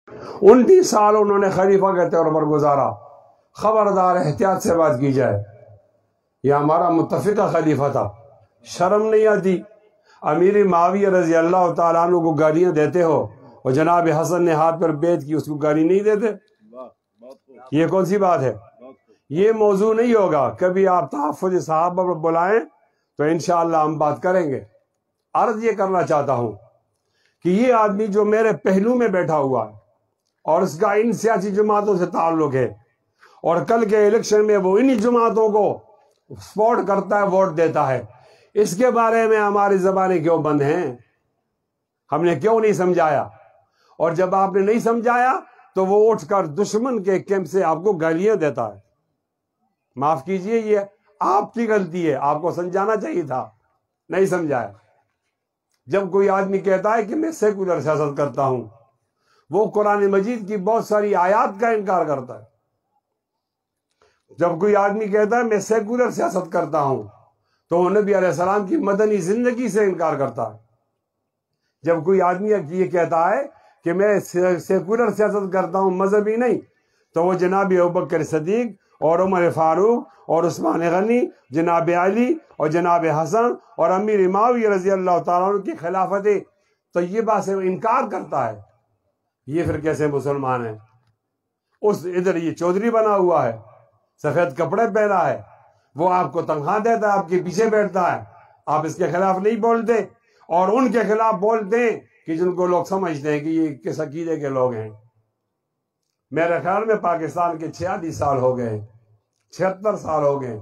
29 سال انہوں نے خلیفہ کے طور پر گزارا. خبردار احتیاط سے بات کی جائے. یہ ہمارا متفقہ خلیفہ تھا. شرم نہیں آتی؟ امیر معاویہ رضی اللہ تعالیٰ عنہ کو گالیاں دیتے ہو اور جناب حسن نے ہاتھ پر بیعت کی، اس کو گالی نہیں دیتے؟ یہ کون سی بات ہے؟ یہ موضوع نہیں ہوگا. کبھی آپ تحفظ صحابہ پر بلائیں تو انشاءاللہ ہم بات کریں گے. عرض یہ کرنا چاہتا ہوں کہ یہ آدمی جو میرے پہلو میں بیٹھا ہوا ہے اور اس کا ان سیاسی جماعتوں سے تعلق ہے اور کل کے الیکشن میں وہ انہی جماعتوں کو سپورٹ کرتا ہے، ووٹ دیتا ہے، اس کے بارے میں ہماری زبانیں کیوں بند ہیں؟ ہم نے کیوں نہیں سمجھایا؟ اور جب آپ نے نہیں سمجھایا تو وہ اٹھ کر دشمن کے کیمپ سے آپ کو گالیاں دیتا ہے. معاف کیجئے، یہ آپ کی غلطی ہے. آپ کو سمجھانا چاہیے تھا، نہیں سمجھایا. جب کوئی آدمی کہتا ہے کہ میں سیکولر سیاست کرتا ہوں، وہ قرآن مجید کی بہت ساری آیات کا انکار کرتا ہے. جب کوئی آدمی کہتا ہے میں سیکولر سیاست کرتا ہوں تو وہ نبی علیہ السلام کی مدنی زندگی سے انکار کرتا ہے. جب کوئی آدمی یہ کہتا ہے کہ میں سیکولر سیاست کرتا ہوں، مذہبی نہیں، تو وہ جناب ابوبکر صدیق اور عمر فاروق اور عثمان غنی، جناب علی اور جناب حسن اور امیر معاویہ رضی اللہ تعالیٰ عنہ کی خلافت طیبہ سے انکار کرتا ہے. یہ پھر کیسے مسلمان ہے؟ ادھر یہ چودھری بنا ہوا ہے، سفید کپڑے پہنا ہے، وہ آپ کو تنخواہ دیتا ہے، آپ کے پیچھے بیٹھتا ہے، آپ اس کے خلاف نہیں بولتے اور ان کے خلاف بولتے ہیں کہ جن کو لوگ سمجھتے ہیں کہ یہ کس عقیدے کے لوگ ہیں. میرے خیال میں پاکستان کے 46 سال ہو گئے، 76 سال ہو گئے.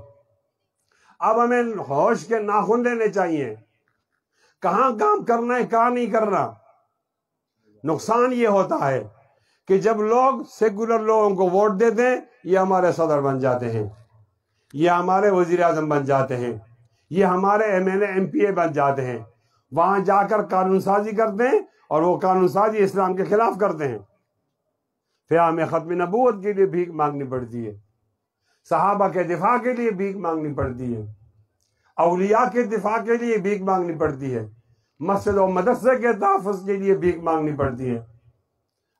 اب ہمیں ہوش کے ناخن لینے چاہیے، کہاں کام کرنا ہے کہاں نہیں کرنا. نقصان یہ ہوتا ہے کہ جب لوگ سیکولر لوگوں کو ووٹ دیتے ہیں، یہ ہمارے صدر بن جاتے ہیں، یہ ہمارے وزیر اعظم بن جاتے ہیں، یہ ہمارے M L A M P A بن جاتے ہیں. وہاں جا کر قانون سازی کرتے ہیں اور وہ قانون سازی اسلام کے خلاف کرتے ہیں. پھر ہمیں ختم نبوت کے لیے بھیک مانگنی پڑتی ہے، صحابہ کے دفاع کے لیے بھیک مانگنی پڑتی ہے، اولیاء کے دفاع کے لیے بھیک مانگنی پڑتی ہے، مسجد و مدرسے کے تحفظ کے لیے بھیک مانگنی پڑتی ہے.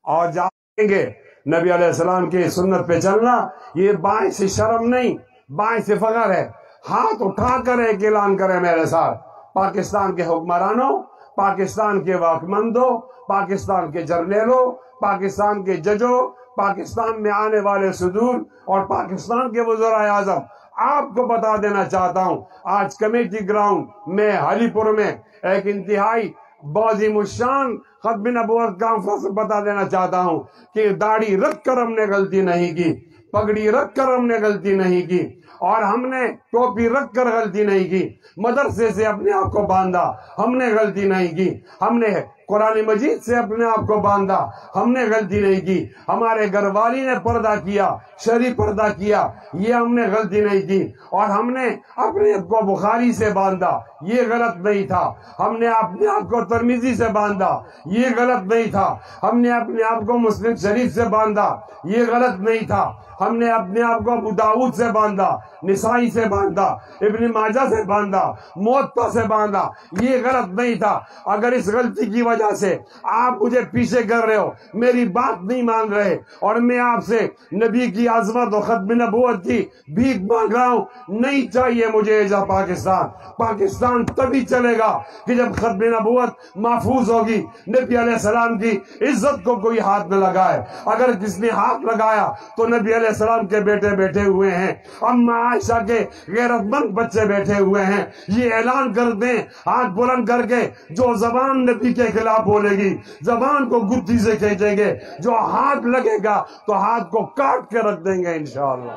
اور جائیں گے نبی علیہ السلام کی سنت پہ چلنا یہ باعث شرم نہیں، باعث فخر ہے. ہاتھ اٹھا کر ایک اعلان کریں میرے ساتھ، پاکستان کے حکمرانوں، پاکستان کے واکمندوں، پاکستان کے جرنیلوں، پاکستان کے ججوں، پاکستان میں آنے والے صدور اور پاکستان کے وزراء اعظم، آپ کو بتا دینا چاہتا ہوں آج کمیٹی گراؤنڈ میں حالی پور میں ایک انتہائی عظیم الشان ختم نبوت کانفرنس بتا دینا چاہتا ہوں کہ داڑھی رکھ کر ہم نے غلطی نہیں کی، پگڑی رکھ کر ہم نے غلطی نہیں کی، اور ہم نے ٹوپی رکھ کر غلطی نہیں کی، مدرسے سے اپنے آپ کو باندھا ہم نے غلطی نہیں کی، ہم نے قرآن مجید سے اپنے آپ کو باندھا ہم نے غلطی نہیں کی، ہمارے گھر والی نے پردہ کیا، شرعی پردہ کیا، یہ ہم نے غلطی نہیں کی، اور ہم نے اپنے آپ کو بخاری سے باندھا، یہ غلط نہیں تھا، ہم نے اپنے آپ کو ترمذی سے باندھا، یہ غلط نہیں تھا، ہم نے اپنے آپ کو مسلم شریف سے باندھا، یہ غلط نہیں تھا، ہم نے اپنے آپ کو ابو داؤد سے باندھا، نسائی سے باندھا، ابن ماجہ سے باندھا، موطا سے باندھا، یہ غلط نہیں تھا. اگر اس غلطی کی وجہ سے آپ مجھے پیچھے کر رہے ہو، میری بات نہیں مان رہے، اور میں آپ سے نبی کی عظمت و ختم نبوت کی بھیک مانگ رہا ہوں، نہیں چاہیے مجھے ایجا پاکستان. پاکستان تبھی چلے گا کہ جب ختم نبوت محفوظ ہوگی، نبی علیہ السلام کی عزت کو کوئی ہاتھ نہ لگائے. اگر کس نے ہاتھ لگایا تو نبی علیہ السلام کے بیٹے بیٹھے ہوئے ہیں، اما عائشہ کے غیرت مند بچے بیٹھے ہوئے ہیں. یہ اعلان کر دیں ہاتھ بلند کر کے، جو زبان نبی کے خلاف بولے گی زبان کو گدھی سے کھینچیں گے، جو ہاتھ لگے گا تو ہاتھ کو کاٹ کے رکھ دیں گے انشاءاللہ.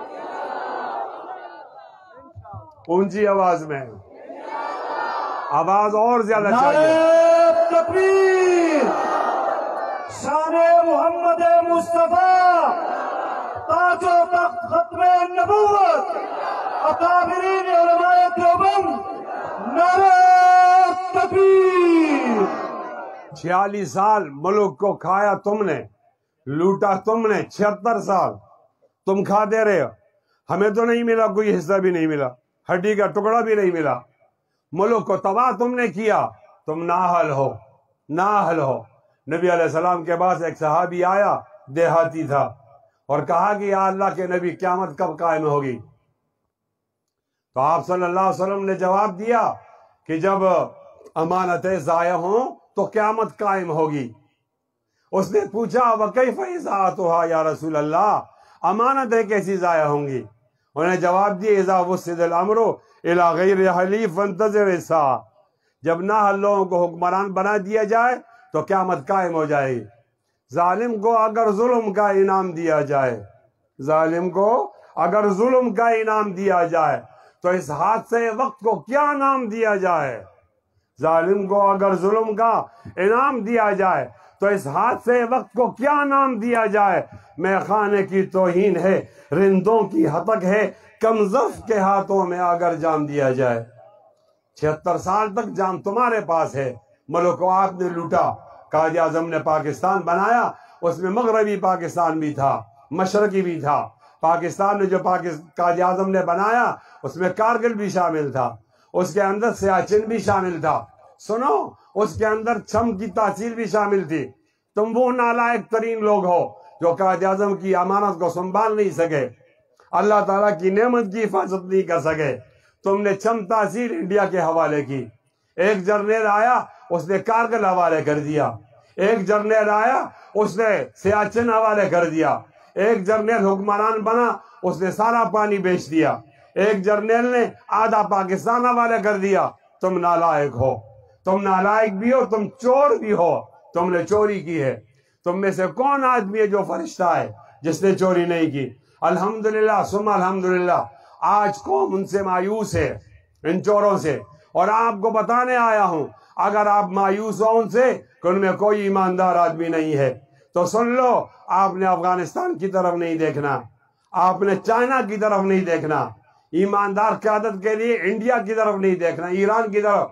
اونچی آواز میں آواز اور زیادہ چاہیے. نعرہ تکبیر، شان محمد مصطفیٰ، تاج و تخت ختم نبوت، اکابرین علماء دیوبند، نعرہ تکبیر. 46 سال ملک کو کھایا تم نے، لوٹا تم نے. 76 سال تم کھاتے رہے ہو، ہمیں تو نہیں ملا، کوئی حصہ بھی نہیں ملا، ہڈی کا ٹکڑا بھی نہیں ملا. ملک کو تباہ تم نے کیا. تم نااہل ہو، نااہل ہو، نبی علیہ السلام کے پاس ایک صحابی آیا، دیہاتی تھا، اور کہا کہ یا اللہ کے نبی قیامت کب قائم ہوگی؟ تو آپ صلی اللہ علیہ وسلم نے جواب دیا کہ جب امانتیں ضائع ہوں تو قیامت قائم ہوگی۔ اس نے پوچھا وَكَيْفَ إِذَاعَتُهَا یا رسول اللہ، امانتیں کیسی ضائع ہوں گی؟ انہوں نے جواب دیا اذا وسد الامر الى غیر حلیف فانتظر الساعہ، جب نااہل لوگوں کو حکمران بنا دیا جائے تو قیامت قائم ہو جائے گی۔ ظالم کو اگر ظلم کا انعام دیا جائے، ظالم کو اگر ظلم کا انعام دیا جائے تو اس حادثے وقت کو کیا نام دیا جائے؟ ظالم کو اگر ظلم کا انعام دیا جائے تو اس حادثے وقت کو کیا نام دیا جائے؟ میں خانے کی توہین ہے، رندوں کی ہتک ہے، کمزف کے ہاتھوں میں اگر جام دیا جائے۔ 76 سال تک جام تمہارے پاس ہے، ملک کو آپ نے لوٹا۔ قائد اعظم نے پاکستان بنایا، اس میں مغربی پاکستان بھی تھا، مشرقی بھی تھا۔ پاکستان نے جو قائد اعظم نے بنایا اس میں کارگل بھی شامل تھا، اس کے اندر سیاچن بھی شامل تھا، سنو اس کے اندر چھم کی تحصیل بھی شامل تھی۔ تم وہ نالائق ترین لوگ ہو جو قائد اعظم کی امانت کو سنبھال نہیں سکے، اللہ تعالیٰ کی نعمت کی حفاظت نہیں کر سکے۔ تم نے چھم تحصیل انڈیا کے حوالے کی۔ ایک جرنیل آیا، اس نے کارگل حوالے کر دیا۔ ایک جرنیل آیا، اس نے سیاچن حوالے کر دیا۔ ایک جرنیل حکمران بنا، اس نے سارا پانی بیچ دیا۔ ایک جرنیل نے آدھا پاکستان حوالے کر دیا۔ تم نالائق ہو، تم نالائق بھی ہو، تم چور بھی ہو، تم نے چوری کی ہے۔ تم میں سے کون آدمی ہے جو فرشتہ ہے جس نے چوری نہیں کی؟ الحمدللہ ثم الحمدللہ آج قوم ان سے مایوس ہے، ان چوروں سے، اور آپ کو بتانے آیا ہوں اگر آپ مایوس ہو ان سے کہ ان میں کوئی ایماندار آدمی نہیں ہے تو سن لو، آپ نے افغانستان کی طرف نہیں دیکھنا، آپ نے چائنا کی طرف نہیں دیکھنا، ایماندار قیادت کے لیے انڈیا کی طرف نہیں دیکھنا، ایران کی طرف۔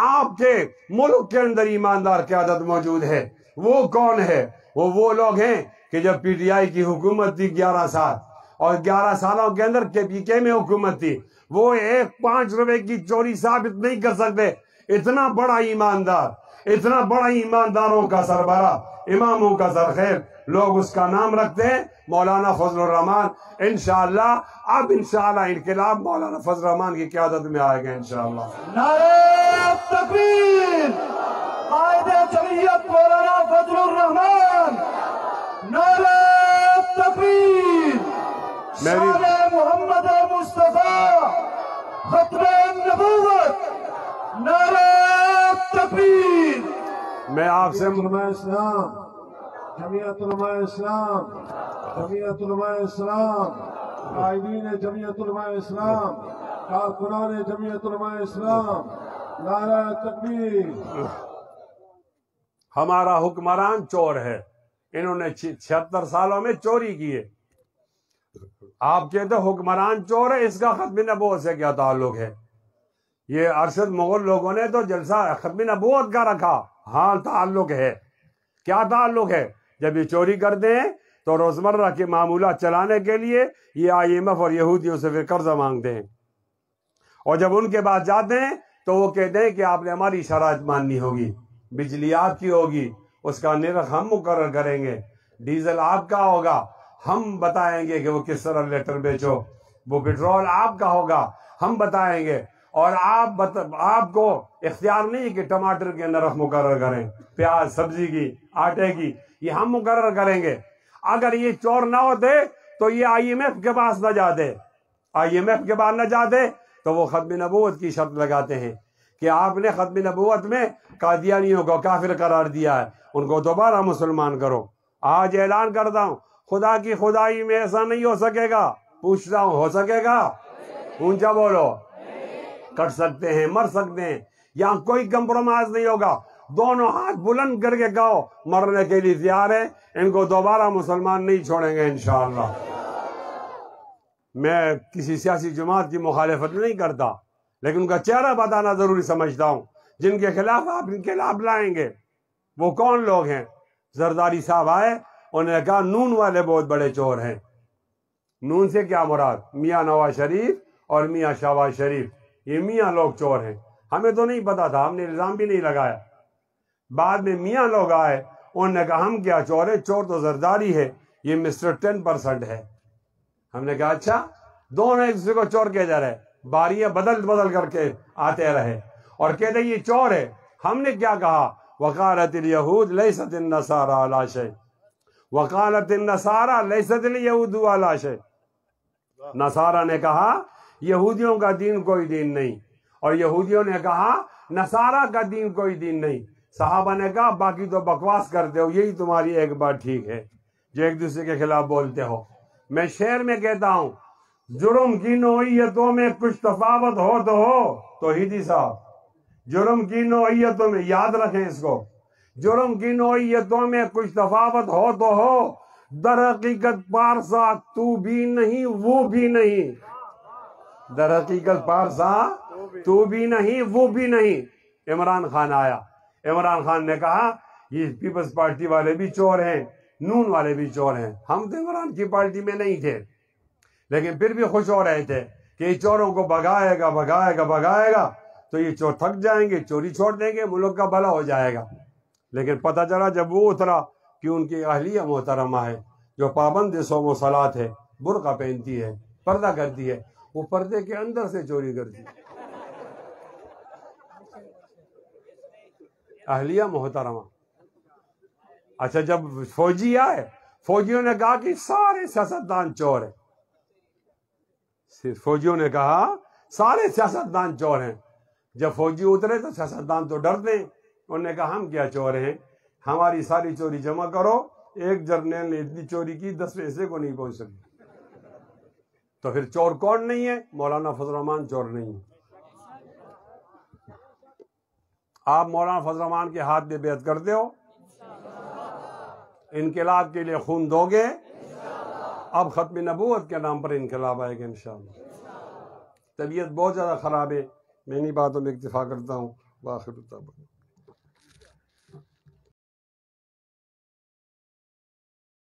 آپ کے ملک کے اندر ایماندار قیادت موجود ہے۔ وہ کون ہے؟ وہ لوگ ہیں کہ جب پی ٹی آئی کی حکومت تھی 11 سال، اور 11 سالوں کے اندر کے پی کے میں حکومت تھی، وہ 5 روپے کی چوری ثابت نہیں کر سکتے۔ اتنا بڑا ایماندار، اتنا بڑا ایمانداروں کا سربراہ، اماموں کا سرخیر، لوگ اس کا نام رکھتے ہیں مولانا فضل الرحمان۔ انشاءاللہ اب انشاءاللہ انقلاب مولانا فضل الرحمان کی قیادت میں آئے گا انشاءاللہ۔ نعرہ تکبیر، قائد جمعیت مولانا فضل الرحمان، نعرہ تکبیر، شان محمد مصطفیٰ، ختم نبوت، نعرہ تکبیر۔ میں آپ سے علماء اسلام، جمعیت علماء اسلام، جمعیت علماء اسلام، قائدین جمعیت علماء اسلام، کارکنان جمعیت علماء اسلام، نعرہ تکبیر۔ ہمارا حکمران چور ہے، انہوں نے 76 سالوں میں چوری کی ہے۔ آپ کہتے حکمران چور ہے، اس کا ختم نبوت سے کیا تعلق ہے؟ یہ ارشد مغل لوگوں نے تو جلسہ ختم نبوت کا رکھا۔ ہاں تعلق ہے، کیا تعلق ہے؟ جب یہ چوری کرتے ہیں تو روزمرہ کے معمولات چلانے کے لیے یہ IMF اور یہودیوں سے پھر قرضہ مانگتے ہیں، اور جب ان کے بعد جاتے ہیں تو وہ کہتے ہیں کہ آپ نے ہماری شرائط ماننی ہوگی، بجلی آپ کی ہوگی، اس کا نرخ ہم مقرر کریں گے، ڈیزل آپ کا ہوگا، ہم بتائیں گے کہ وہ کس طرح لیٹر بیچو، وہ پیٹرول آپ کا ہوگا، ہم بتائیں گے، اور آپ کو اختیار نہیں کہ ٹماٹر کے نرخ مقرر کریں، پیاز، سبزی کی، آٹے کی، یہ ہم مقرر کریں گے۔ اگر یہ چور نہ ہوتے تو یہ IMF کے پاس نہ جاتے، IMF کے پاس نہ جاتے تو وہ ختم نبوت کی شرط لگاتے ہیں کہ آپ نے ختم نبوت میں قادیانیوں کو کافر قرار دیا ہے، ان کو دوبارہ مسلمان کرو۔ آج اعلان کرتا ہوں خدا کی خدائی میں ایسا نہیں ہو سکے گا، پوچھتا ہوں ہو سکے گا؟ اونچا بولو۔ کٹ سکتے ہیں، مر سکتے ہیں، یہاں کوئی کمپرومائز نہیں ہوگا۔ دونوں ہاتھ بلند کر کے کہو مرنے کے لیے تیار ہے، ان کو دوبارہ مسلمان نہیں چھوڑیں گے انشاءاللہ۔ میں کسی سیاسی جماعت کی مخالفت نہیں کرتا، لیکن ان کا چہرہ بتانا ضروری سمجھتا ہوں۔ جن کے خلاف آپ انقلاب لائیں گے وہ کون لوگ ہیں؟ زرداری صاحب آئے، انہوں نے کہا نون والے بہت بڑے چور ہیں۔ نون سے کیا مراد؟ میاں نواز شریف اور میاں شہباز شریف، یہ میاں لوگ چور ہیں۔ ہمیں تو نہیں پتا تھا، ہم نے الزام بھی نہیں لگایا۔ بعد میں میاں لوگ آئے، انہوں نے کہا ہم کیا چور ہے؟ چور تو زرداری ہے، یہ مسٹر 10% ہے۔ ہم نے کہا اچھا، دونوں ایک دوسرے کو چور کہہ جا رہے، باریاں بدل کر کے آتے رہے اور کہتے یہ چور ہے۔ ہم نے کیا کہا؟ وقالت الیہود لیست النصارى علی شیء، وقالت النصارى لیست الیہود علی شیء۔ نصارہ نے کہا یہودیوں کا دین کوئی دین نہیں، اور یہودیوں نے کہا نصارہ کا دین کوئی دین نہیں۔ صحابہ نے کہا باقی تو بکواس کرتے ہو، یہی تمہاری ایک بات ٹھیک ہے جو ایک دوسرے کے خلاف بولتے ہو۔ میں شعر میں کہتا ہوں جرم کی نوعیتوں میں کچھ تفاوت ہو تو ہو، توحیدی صاحب، جرم کی نوعیتوں میں، یاد رکھیں اس کو، جرم کی نوعیتوں میں کچھ تفاوت ہو تو ہو، در حقیقت پارسا تو بھی نہیں وہ بھی نہیں، در حقیقت پارسا تو بھی نہیں وہ بھی نہیں۔ عمران خان آیا، عمران خان نے کہا یہ پیپلز پارٹی والے بھی چور ہیں، نون والے بھی چور ہیں۔ ہم تو عمران کی پارٹی میں نہیں تھے، لیکن پھر بھی خوش ہو رہے تھے کہ یہ چوروں کو بھگائے گا تو یہ چور تھک جائیں گے، چوری چھوڑ دیں گے، ملک کا بھلا ہو جائے گا۔ لیکن پتہ چلا جب وہ اترا کہ ان کی اہلیہ محترمہ ہے جو پابند صوم و صلاۃ ہے، برقع پہنتی ہے، پردہ کرتی ہے، وہ پردے کے اندر سے چوری کرتی ہے۔ اہلیہ محترمہ۔ اچھا جب فوجی آئے، فوجیوں نے کہا کہ سارے سیاستدان چور ہیں، فوجیوں نے کہا سارے سیاستدان چور ہیں۔ جب فوجی اترے تو سیاستدان تو ڈرتے ہیں، انہوں نے کہا ہم کیا چور ہیں، ہماری ساری چوری جمع کرو، ایک جرنیل نے اتنی چوری کی 10 پیسے کو نہیں پہنچ سکی۔ تو پھر چور کون نہیں ہے؟ مولانا فضل الرحمان چور نہیں ہے۔ آپ مولانا فضل الرحمان کے ہاتھ میں بیعت کرتے ہو؟ انقلاب کے لیے خون دو گے؟ اب ختم نبوت کے نام پر انقلاب آئے گا انشاءاللہ۔ طبیعت بہت زیادہ خراب ہے، میں انہی باتوں میں اکتفا کرتا ہوں۔ وآخر دعوانا